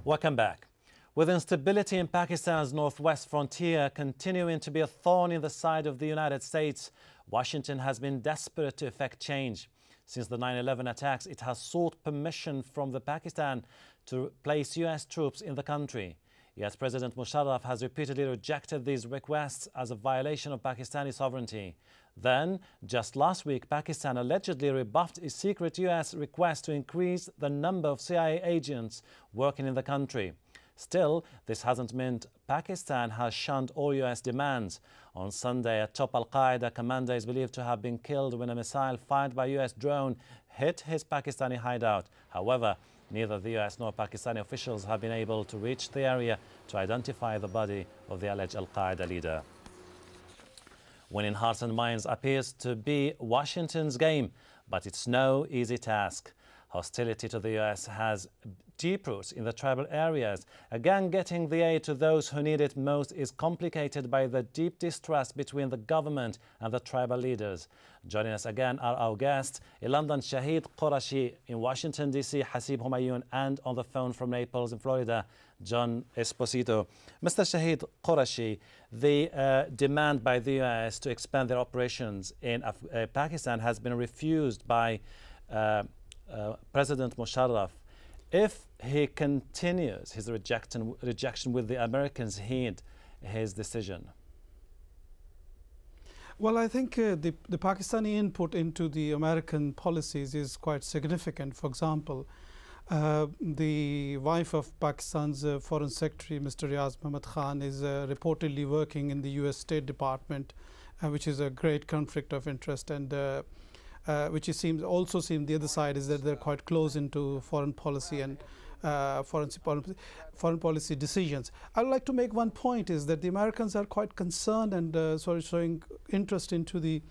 Welcome back. With instability in Pakistan's northwest frontier continuing to be a thorn in the side of the United States, Washington has been desperate to effect change. Since the 9/11 attacks, it has sought permission from Pakistan to place U.S. troops in the country. Yet President Musharraf has repeatedly rejected these requests as a violation of Pakistani sovereignty. Then, just last week, Pakistan allegedly rebuffed a secret U.S. request to increase the number of CIA agents working in the country. Still, this hasn't meant Pakistan has shunned all U.S. demands. On Sunday, a top al-Qaeda commander is believed to have been killed when a missile fired by a U.S. drone hit his Pakistani hideout. However, neither the U.S. nor Pakistani officials have been able to reach the area to identify the body of the alleged al-Qaeda leader. Winning hearts and minds appears to be Washington's game, but it's no easy task. Hostility to the U.S. has deep roots in the tribal areas. Again, getting the aid to those who need it most is complicated by the deep distrust between the government and the tribal leaders. Joining us again are our guests, in London, Shahid Qurashi, in Washington, D.C., Hasib Humayun, and on the phone from Naples in Florida, John Esposito. Mr. Shahid Qurashi, the demand by the U.S. to expand their operations in Pakistan has been refused by President Musharraf. If he continues his rejection, will the Americans heed his decision? Well, I think the Pakistani input into the American policies is quite significant. For example, the wife of Pakistan's Foreign Secretary, Mr. Riaz Muhammad Khan, is reportedly working in the U.S. State Department, which is a great conflict of interest, and which seems the other side is that they're quite close into foreign policy and foreign policy decisions. I'd like to make one point is that the Americans are quite concerned and showing interest into the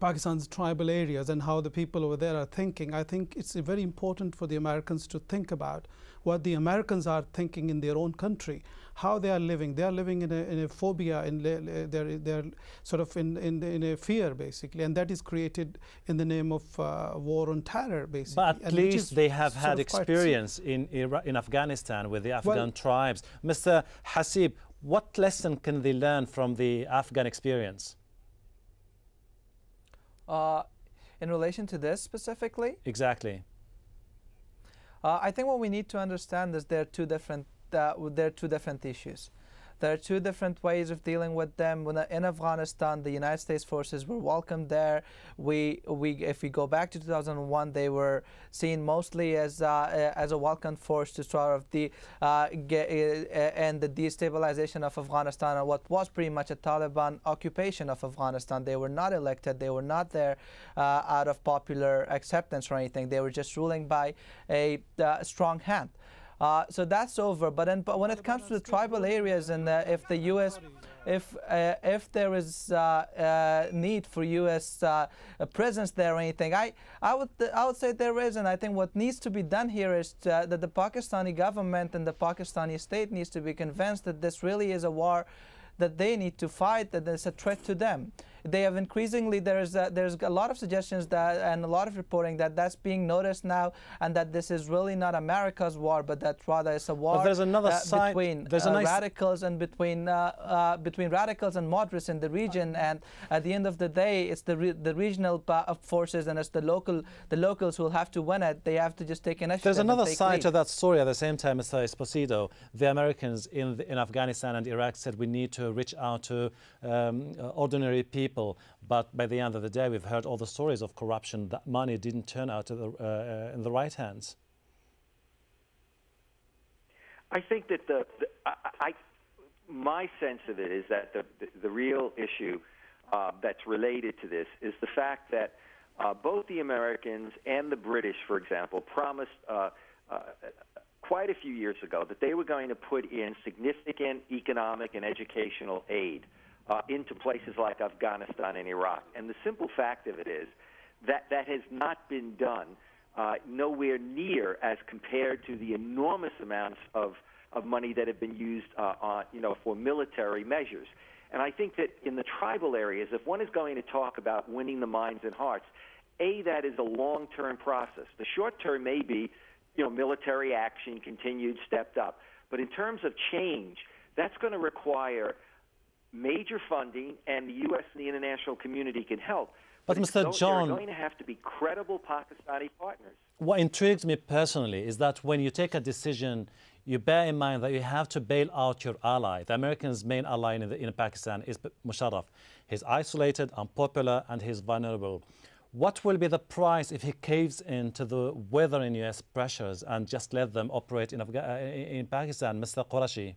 Pakistan's tribal areas and how the people over there are thinking. I think it's very important for the Americans to think about what the Americans are thinking in their own country, how they are living. They are living in a phobia, they're sort of in a fear, basically, and that is created in the name of war on terror, basically. But at least they have had experience in Afghanistan with the Afghan tribes. Mr. Hasib, what lesson can they learn from the Afghan experience? In relation to this specifically? Exactly. I think what we need to understand is there are two different issues. There are two different ways of dealing with them. When in Afghanistan, the United States forces were welcomed there. If we go back to 2001, they were seen mostly as a welcome force to sort of and the destabilization of Afghanistan and what was pretty much a Taliban occupation of Afghanistan. They were not elected. They were not there out of popular acceptance or anything. They were just ruling by a strong hand. So that's over. But when it comes to the tribal areas, and if the U.S. if there is need for U.S. presence there or anything, I would say there is, and I think what needs to be done here is that the Pakistani government and the Pakistani state needs to be convinced that this really is a war that they need to fight, that there's a threat to them. They have increasingly, there's a lot of suggestions and a lot of reporting that's being noticed now, and that this is really not America's war, but that rather it's a war there's another side, between radicals and between radicals and moderates in the region. And at the end of the day, it's the regional forces and it's the locals who will have to win it. They have to just take initiative. There's another side to that story at the same time, Mr. Esposito. The Americans in Afghanistan and Iraq said we need to reach out to ordinary people. But by the end of the day, we've heard all the stories of corruption. That money didn't turn out to in the right hands. I think that my sense of it is that the real issue that's related to this is the fact that both the Americans and the British, for example, promised quite a few years ago that they were going to put in significant economic and educational aid into places like Afghanistan and Iraq. And the simple fact of it is that that has not been done nowhere near as compared to the enormous amounts of money that have been used for military measures. And I think that in the tribal areas, if one is going to talk about winning the minds and hearts, that is a long-term process. The short term may be military action continued, stepped up. But in terms of change, that's going to require major funding, and the U.S. and the international community can help. But Mr. John, there are going to have to be credible Pakistani partners. What intrigues me personally is that when you take a decision, you bear in mind that you have to bail out your ally. The Americans' main ally in Pakistan is Musharraf. He's isolated, unpopular, and he's vulnerable. What will be the price if he caves into the withering U.S. pressures and just let them operate in Pakistan, Mr. Qurashi?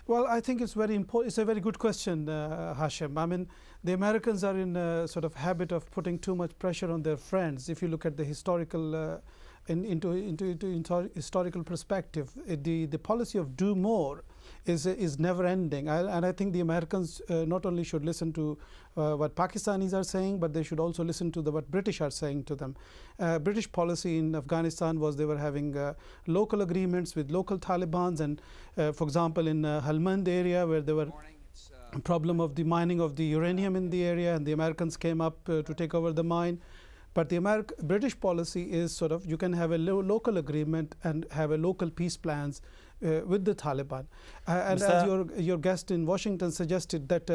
Well, I think it's very important. It's a very good question, Hashim. I mean, the Americans are in a sort of habit of putting too much pressure on their friends. If you look at the historical, into historical perspective, the policy of do more is never ending. And I think the Americans not only should listen to what Pakistanis are saying, but they should also listen to what British are saying to them. British policy in Afghanistan was they were having local agreements with local Talibans, and for example in Helmand area where there were problem of the mining of the uranium in the area, and the Americans came up to take over the mine. But the British policy is sort of you can have a local agreement and have a local peace plans with the Taliban. And as your guest in Washington suggested that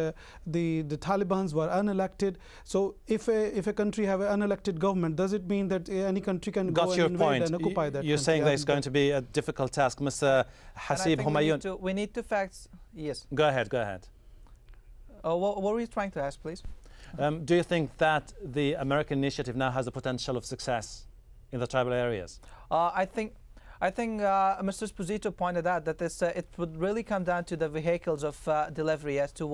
the Talibans were unelected. So if a country have an unelected government, does it mean that any country can go and invade and occupy that You're country? saying that it's going to be a difficult task. Mr. Hasib Humayun. We need to facts. Yes. Go ahead, go ahead. What were you trying to ask, please? Do you think that the American initiative now has the potential of success in the tribal areas? I think Mr. Esposito pointed out that it would really come down to the vehicles of delivery as to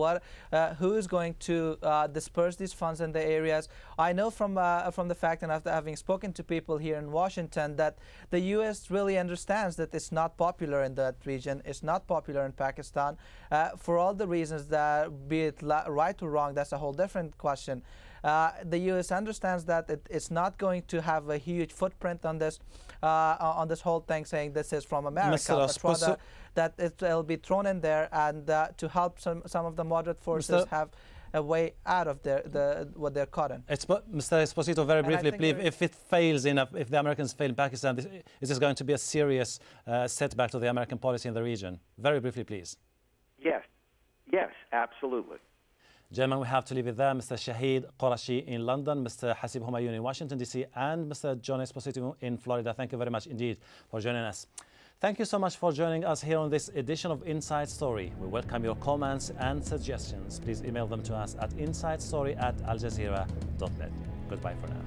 who is going to disperse these funds in the areas. I know from the fact, and after having spoken to people here in Washington, that the U.S. really understands that it's not popular in that region. It's not popular in Pakistan for all the reasons that, be it right or wrong, that's a whole different question. The U.S. understands that it's not going to have a huge footprint on this whole thing, saying this is from America, but rather that it'll be thrown in there and to help some of the moderate forces have a way out of what they're caught in. Mr. Esposito, very briefly, please, if it fails if the Americans fail in Pakistan, is this going to be a serious setback to the American policy in the region? Very briefly, please. Yes, absolutely. Gentlemen, we have to leave it there. Mr. Shahid Qurashi in London, Mr. Hasib Humayun in Washington, D.C., and Mr. John Esposito in Florida. Thank you very much indeed for joining us. Thank you so much for joining us here on this edition of Inside Story. We welcome your comments and suggestions. Please email them to us at insidestory@aljazeera.net. Goodbye for now.